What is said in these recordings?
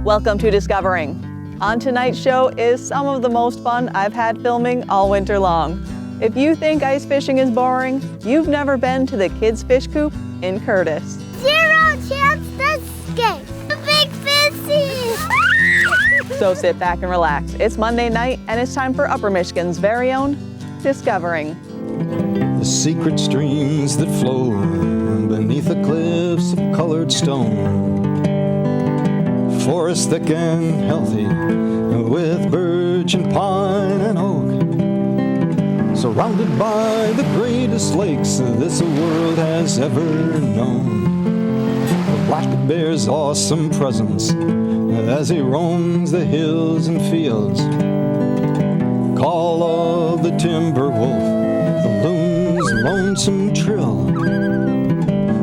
Welcome to Discovering. On tonight's show is some of the most fun I've had filming all winter long. If you think ice fishing is boring, you've never been to the Kids Fish Coop in Curtis. 0 chance to escape. The big fancy. So sit back and relax. It's Monday night and it's time for Upper Michigan's very own Discovering. The secret streams that flow beneath the cliffs of colored stone. Forest thick and healthy with birch and pine and oak. Surrounded by the greatest lakes this world has ever known. The black bear's awesome presence as he roams the hills and fields. Call of the timber wolf, the loon's lonesome trill.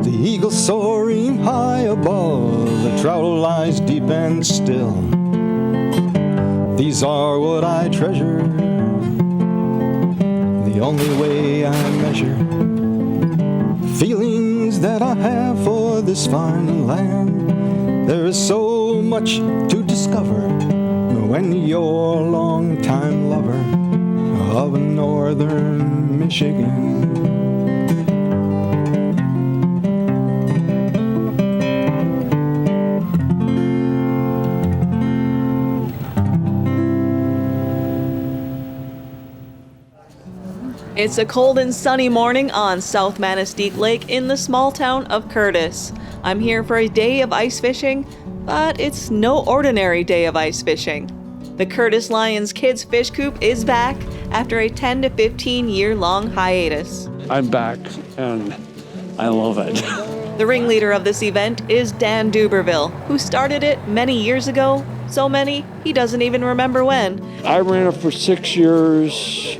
The eagle soaring high above, the trout lies deep and still. These are what I treasure, the only way I measure feelings that I have for this fine land. There is so much to discover when you're a long-time lover of northern Michigan. It's a cold and sunny morning on South Manistee Lake in the small town of Curtis. I'm here for a day of ice fishing, but it's no ordinary day of ice fishing. The Curtis Lions Kids Fish Coop is back after a 10 to 15 year long hiatus. I'm back and I love it. The ringleader of this event is Dan Duberville, who started it many years ago, so many he doesn't even remember when. I ran it for 6 years.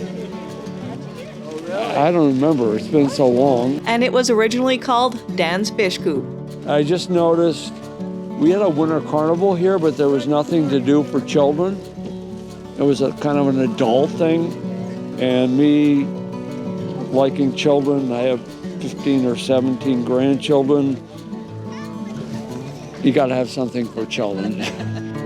I don't remember, it's been so long. And it was originally called Dan's Fish Coop. I just noticed we had a winter carnival here, but there was nothing to do for children. It was a kind of an adult thing. And me liking children, I have 15 or 17 grandchildren. You gotta have something for children.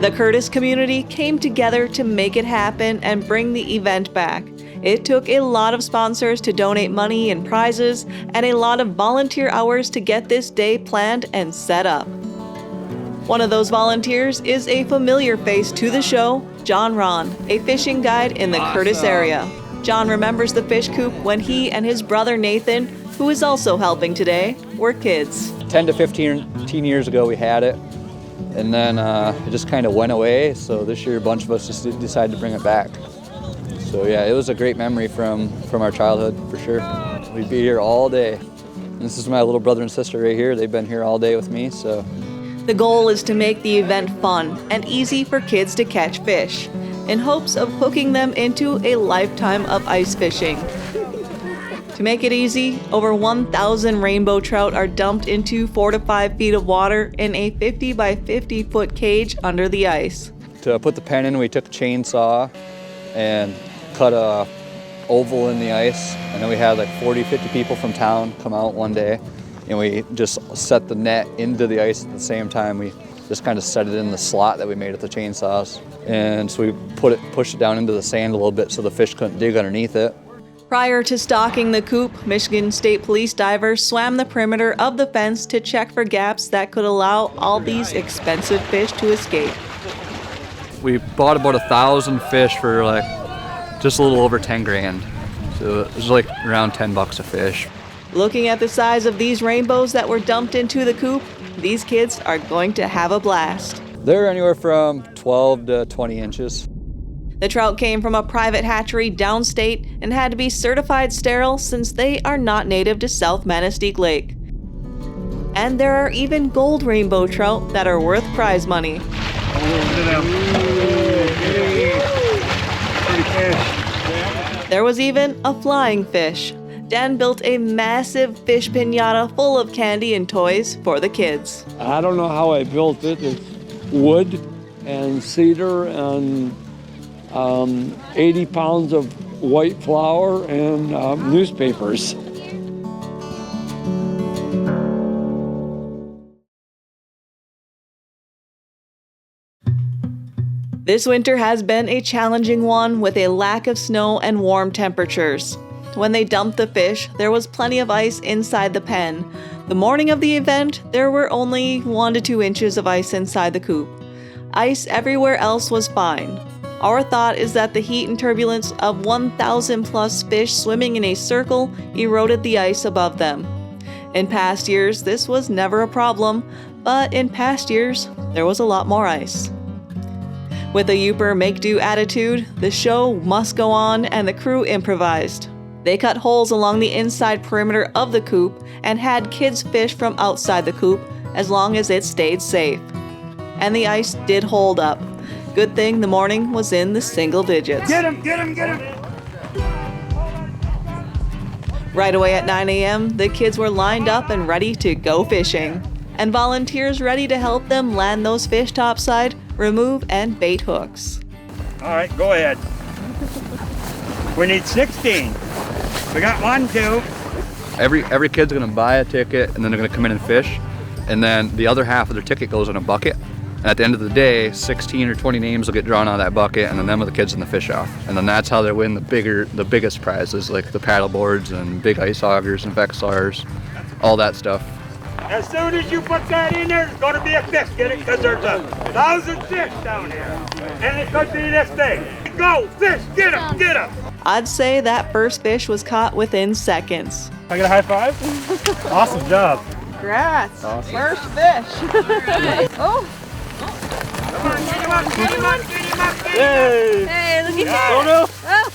The Curtis community came together to make it happen and bring the event back. It took a lot of sponsors to donate money and prizes, and a lot of volunteer hours to get this day planned and set up. One of those volunteers is a familiar face to the show, John Ron, a fishing guide in the Curtis area. John remembers the fish coop when he and his brother Nathan, who is also helping today, were kids. 10 to 15 years ago we had it, and then it just kind of went away, so this year a bunch of us just decided to bring it back. So yeah, it was a great memory from our childhood, for sure. We'd be here all day. And this is my little brother and sister right here. They've been here all day with me, so. The goal is to make the event fun and easy for kids to catch fish, in hopes of hooking them into a lifetime of ice fishing. To make it easy, over 1,000 rainbow trout are dumped into 4 to 5 feet of water in a 50 by 50 foot cage under the ice. To put the pen in, we took a chainsaw and cut a oval in the ice, and then we had like 40, 50 people from town come out one day, and we just set the net into the ice at the same time. We just kind of set it in the slot that we made with the chainsaws, and so we pushed it down into the sand a little bit so the fish couldn't dig underneath it. Prior to stocking the coop, Michigan State Police divers swam the perimeter of the fence to check for gaps that could allow all these expensive fish to escape. We bought about 1,000 fish for like just a little over 10 grand. So it was like around $10 a fish. Looking at the size of these rainbows that were dumped into the coop, these kids are going to have a blast. They're anywhere from 12 to 20 inches. The trout came from a private hatchery downstate and had to be certified sterile since they are not native to South Manistee Lake. And there are even gold rainbow trout that are worth prize money. There was even a flying fish. Dan built a massive fish piñata full of candy and toys for the kids. I don't know how I built it. It's wood and cedar and 80 pounds of white flour and newspapers. This winter has been a challenging one with a lack of snow and warm temperatures. When they dumped the fish, there was plenty of ice inside the pen. The morning of the event, there were only 1 to 2 inches of ice inside the coop. Ice everywhere else was fine. Our thought is that the heat and turbulence of 1,000 plus fish swimming in a circle eroded the ice above them. In past years, this was never a problem, but in past years, there was a lot more ice. With a Yooper make-do attitude, the show must go on and the crew improvised. They cut holes along the inside perimeter of the coop and had kids fish from outside the coop as long as it stayed safe. And the ice did hold up. Good thing the morning was in the single digits. Get him, get him, get him! Right away at 9 a.m., the kids were lined up and ready to go fishing. And volunteers ready to help them land those fish topside, remove and bait hooks. All right, go ahead. We need 16. We got 1, 2. Every kid's gonna buy a ticket and then they're gonna come in and fish. And then the other half of their ticket goes in a bucket. And at the end of the day, 16 or 20 names will get drawn out of that bucket, and then them are the kids in the fish off. And then that's how they win the biggest prizes, like the paddle boards and big ice augers and Vexars, all that stuff. As soon as you put that in there, there's going to be a fish. Get it? Because there's 1,000 fish down here. And it could be this big. Go, fish, get him, get him. I'd say that first fish was caught within seconds. Can I get a high five? Awesome job. Congrats! Awesome. First fish! Oh! Come on, get him up, get him up, get him up, get him up. Hey, look at that! Oh.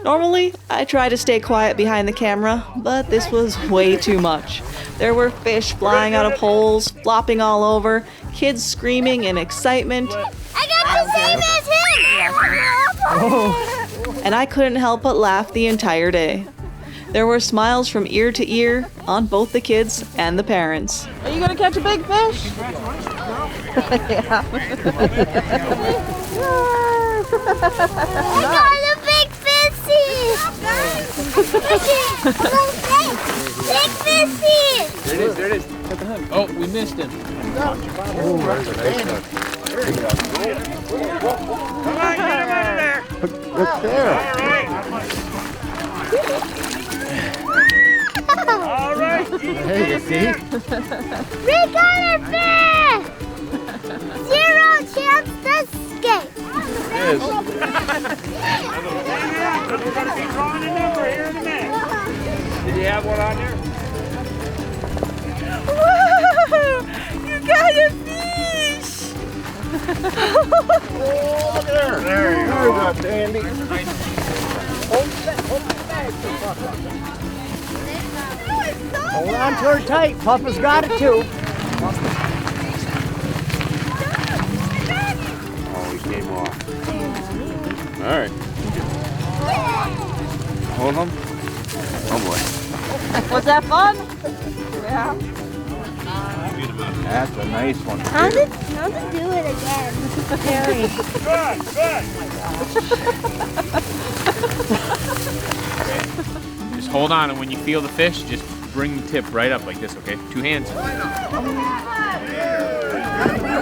Normally, I try to stay quiet behind the camera, but this was way too much. There were fish flying out of holes, flopping all over, kids screaming in excitement. I got the same as him! And I couldn't help but laugh the entire day. There were smiles from ear to ear on both the kids and the parents. Are you gonna catch a big fish? I got a big fishy! Big fishy! There it is. Oh, we missed him. Come on, get him out of there. Look there. All right. Hey, you see? We got a fish! 0 chance to escape! We're going to be drawing a number here in a minute. Did you have one on there? Whoa! You got a fish! There you go. Dandy. Hold on to her tight. Papa's got it too. Oh, he came off. All right. Hold him. Oh boy. Was that fun? That's a nice one. How to do it again? Good, good. Just hold on, and when you feel the fish, just bring the tip right up like this, okay? 2 hands. Look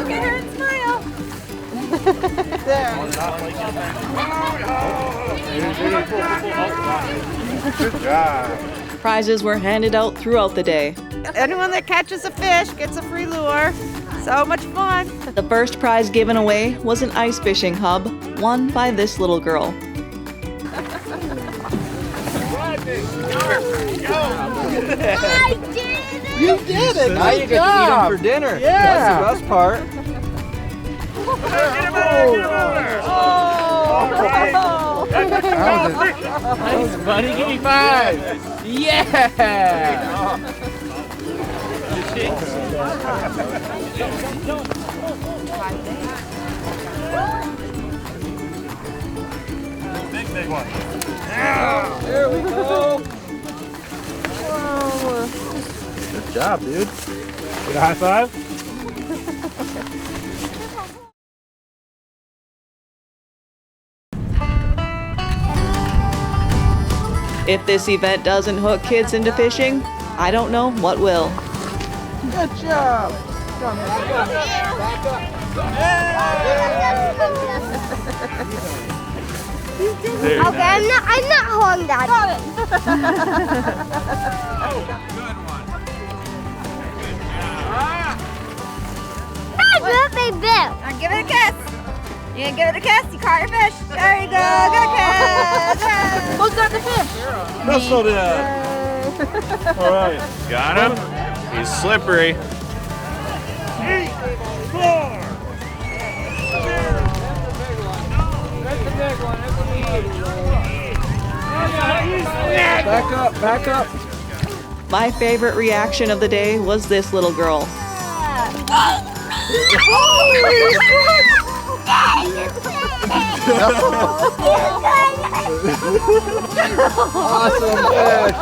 at her and smile. Good job. Prizes were handed out throughout the day. Anyone that catches a fish gets a free lure. So much fun. The first prize given away was an ice fishing hub, won by this little girl. I did it! You did it. Now you get to eat them for dinner. Yeah. That's the best part. Get him out there. Oh. Nice, buddy. Give me 5. Yeah. Big one. There we go. Good job, dude. Get a high five. If this event doesn't hook kids into fishing, I don't know what will. Good job. Come on, back up. along, Dad. Got it. Dad, big bit. Now give it a kiss. You gonna give it a kiss? You caught your fish. There you go. Good kiss. Who's got the fish? Wrestle that. All right. Got him. He's slippery. 8, 4. Back up, back up. My favorite reaction of the day was this little girl. Awesome fish.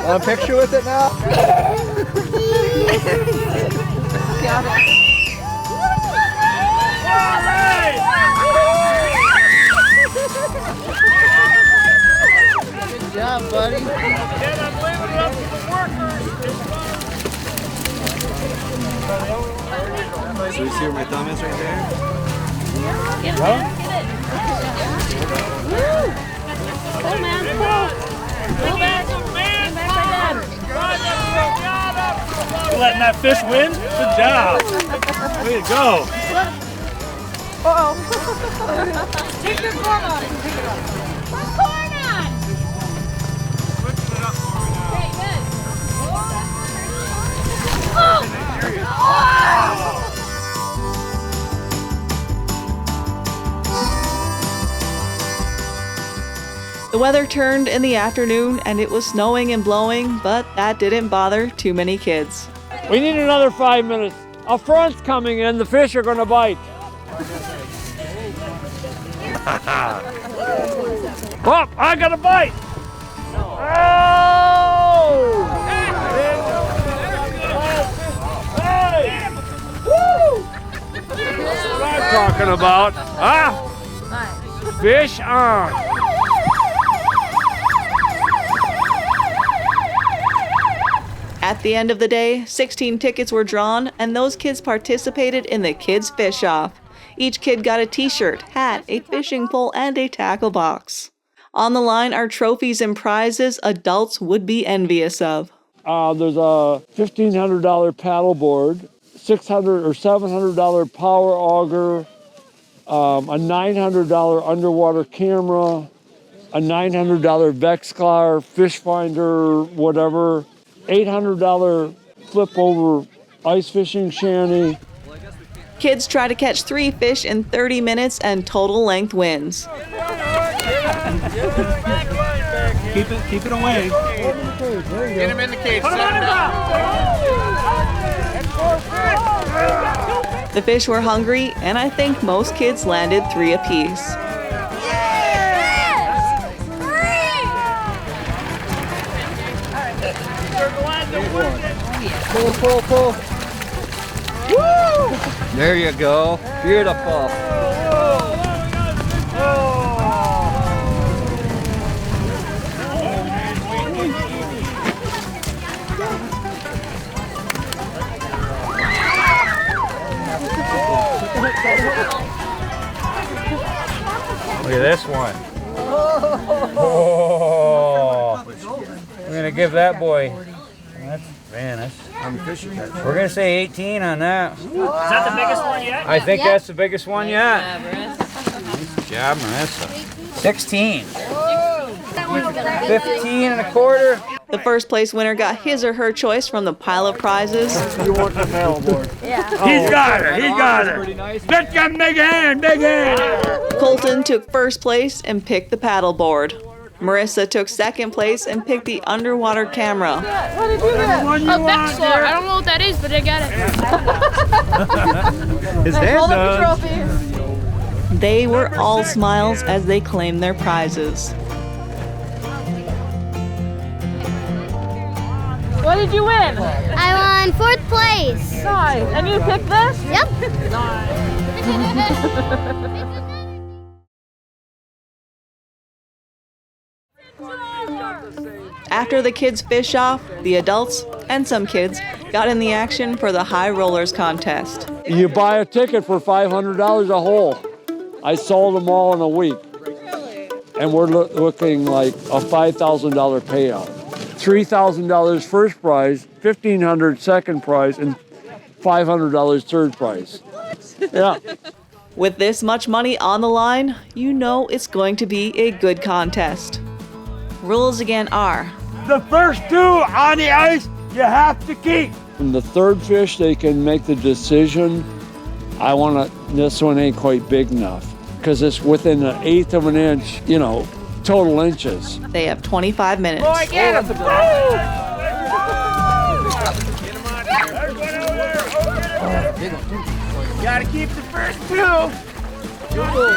Want a picture with it now? Got it. Good job, buddy. And I'm leaving it up to the workers. So you see where my thumb is right there? Pull, man, pull. Pull back. Stand back by Dad. You letting that fish win? Good job. Way to go. Uh-oh. Take your corn on it. Take it off. Put corn on. Okay, good. The weather turned in the afternoon and it was snowing and blowing, but that didn't bother too many kids. We need another 5 minutes. A front's coming in. The fish are going to bite. Oh, I got a bite. Oh! Hey! Woo! That's what I'm talking about. Ah! Fish on. At the end of the day, 16 tickets were drawn, and those kids participated in the Kids Fish Off. Each kid got a t-shirt, hat, a fishing pole, and a tackle box. On the line are trophies and prizes adults would be envious of. There's a $1,500 paddleboard, $600 or $700 power auger, a $900 underwater camera, a $900 Vexclar fish finder, whatever, $800 flip over ice fishing shanty. Kids try to catch 3 fish in 30 minutes and total length wins. Keep it away. Get him in the cage. The fish were hungry, and I think most kids landed 3 apiece. Pull, pull, pull. Woo! There you go. Beautiful. Look at this one. Oh. We're gonna give that boy. We're gonna say 18 on that. Is that the biggest one yet? I think that's the biggest one yet. Good job, Marissa. 16. 15 and a quarter. The first place winner got his or her choice from the pile of prizes. You want the paddleboard? He's got her. He got her. Let's get him big hand. Big hand. Colton took first place and picked the paddleboard. Marissa took second place and picked the underwater camera. What did you get? One you want, Vexclar. I don't know what that is, but I got it. His dad Hold up does. the trophy. They were all smiles as they claimed their prizes. What did you win? I won 4th place. Nice. And you picked this? Yep. After the kids fish off, the adults and some kids got in the action for the high rollers contest. You buy a ticket for $500 a hole. I sold them all in a week. and we're looking like a $5,000 payout. $3,000 first prize, $1,500 second prize, and $500 third prize. Yeah. With this much money on the line, you know it's going to be a good contest. Rules again are: The first two on the ice, you have to keep. From the third fish, they can make the decision, this one ain't quite big enough, because it's within an eighth of an inch, total inches. they have 25 minutes. Boy, get him! Gotta keep the first two. Woo!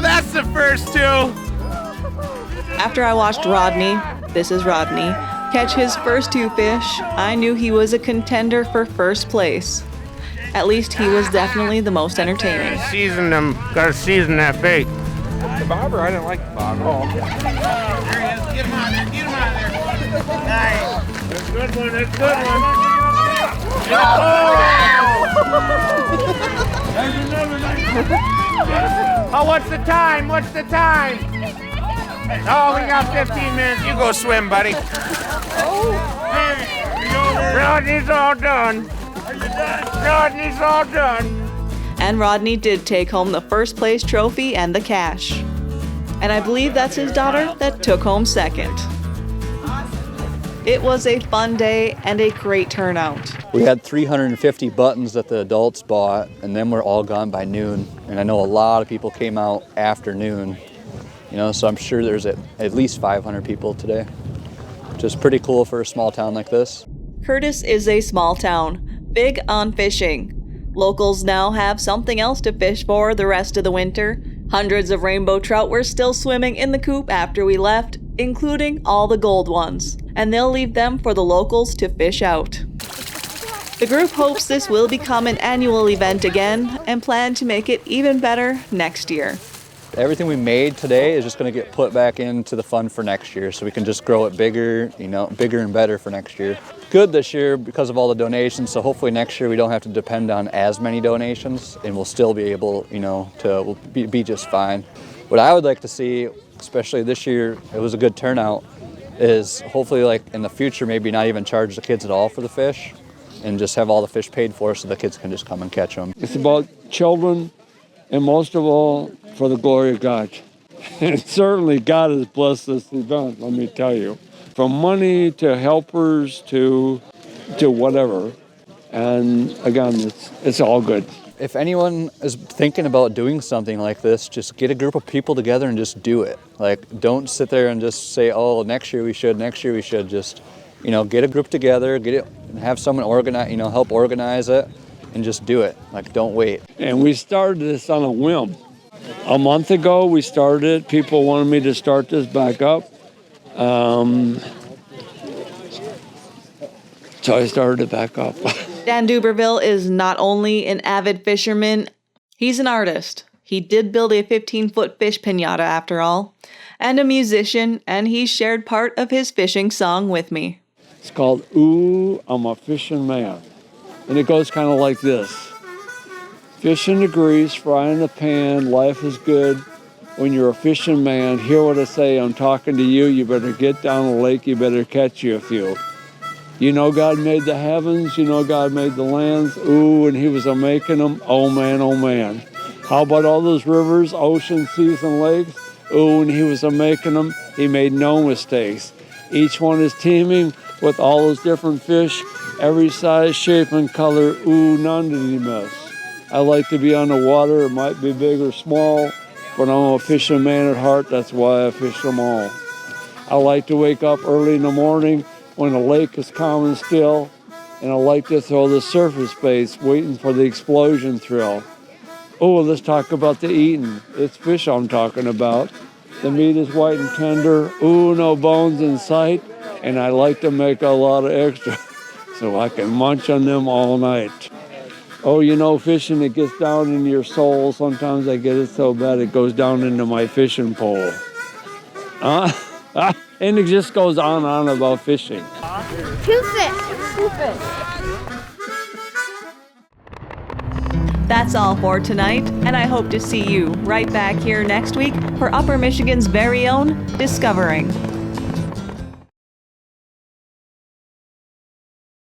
That's the first two. After I watched Rodney, this is Rodney, catch his first two fish, I knew he was a contender for first place. At least he was definitely the most entertaining. Season them. Gotta season that bait. The bobber? I didn't like the bobber. Oh. There he is. Get him on there. Get him on there. Nice. That's a good one. That's a good one. There's another nice one. Oh, what's the time? What's the time? Oh, we got 15 minutes. You go swim, buddy. Rodney's all done. Rodney's all done. And Rodney did take home the first place trophy and the cash. And I believe that's his daughter that took home second. It was a fun day and a great turnout. We had 350 buttons that the adults bought, and then we're all gone by noon. And I know a lot of people came out after noon, so I'm sure there's at least 500 people today, which is pretty cool for a small town like this. Curtis is a small town, big on fishing. Locals now have something else to fish for the rest of the winter. Hundreds of rainbow trout were still swimming in the coop after we left, including all the gold ones, and they'll leave them for the locals to fish out. The group hopes this will become an annual event again and plan to make it even better next year. Everything we made today is just going to get put back into the fund for next year, so we can just grow it bigger, bigger and better for next year. Good this year because of all the donations, so hopefully next year we don't have to depend on as many donations, and we'll still be able, to be just fine. What I would like to see, especially this year, it was a good turnout, is hopefully like in the future maybe not even charge the kids at all for the fish, and just have all the fish paid for so the kids can just come and catch them. It's about children, and most of all, for the glory of God. And certainly God has blessed this event, let me tell you. From money to helpers to whatever. And again, it's all good. If anyone is thinking about doing something like this, just get a group of people together and just do it. Don't sit there and just say, oh, next year we should. Just, get a group together, get it, have someone organize, help organize it, and just do it. Don't wait. And we started this on a whim. A month ago, we started. People wanted me to start this back up. So I started it back up. Dan Duberville is not only an avid fisherman, he's an artist. He did build a 15-foot fish piñata after all, and a musician, and he shared part of his fishing song with me. It's called Ooh, I'm a Fishing Man. And it goes kind of like this. Fish in the grease, fry in the pan, life is good. When you're a fishing man, hear what I say, I'm talking to you. You better get down the lake, you better catch you a few. You know God made the heavens, you know God made the lands. Ooh, and he was a-making them, oh man, oh man. How about all those rivers, oceans, seas, and lakes? Ooh, and he was a-making them, he made no mistakes. Each one is teeming with all those different fish, every size, shape, and color. Ooh, none did he miss. I like to be on the water, it might be big or small, but I'm a fishing man at heart, that's why I fish them all. I like to wake up early in the morning when the lake is calm and still, and I like to throw the surface baits, waiting for the explosion thrill. Oh, let's talk about the eating. It's fish I'm talking about. The meat is white and tender, ooh, no bones in sight, and I like to make a lot of extra so I can munch on them all night. Oh, fishing, it gets down into your soul. Sometimes I get it so bad it goes down into my fishing pole. And it just goes on about fishing. Two fish. That's all for tonight, and I hope to see you right back here next week for Upper Michigan's very own Discovering.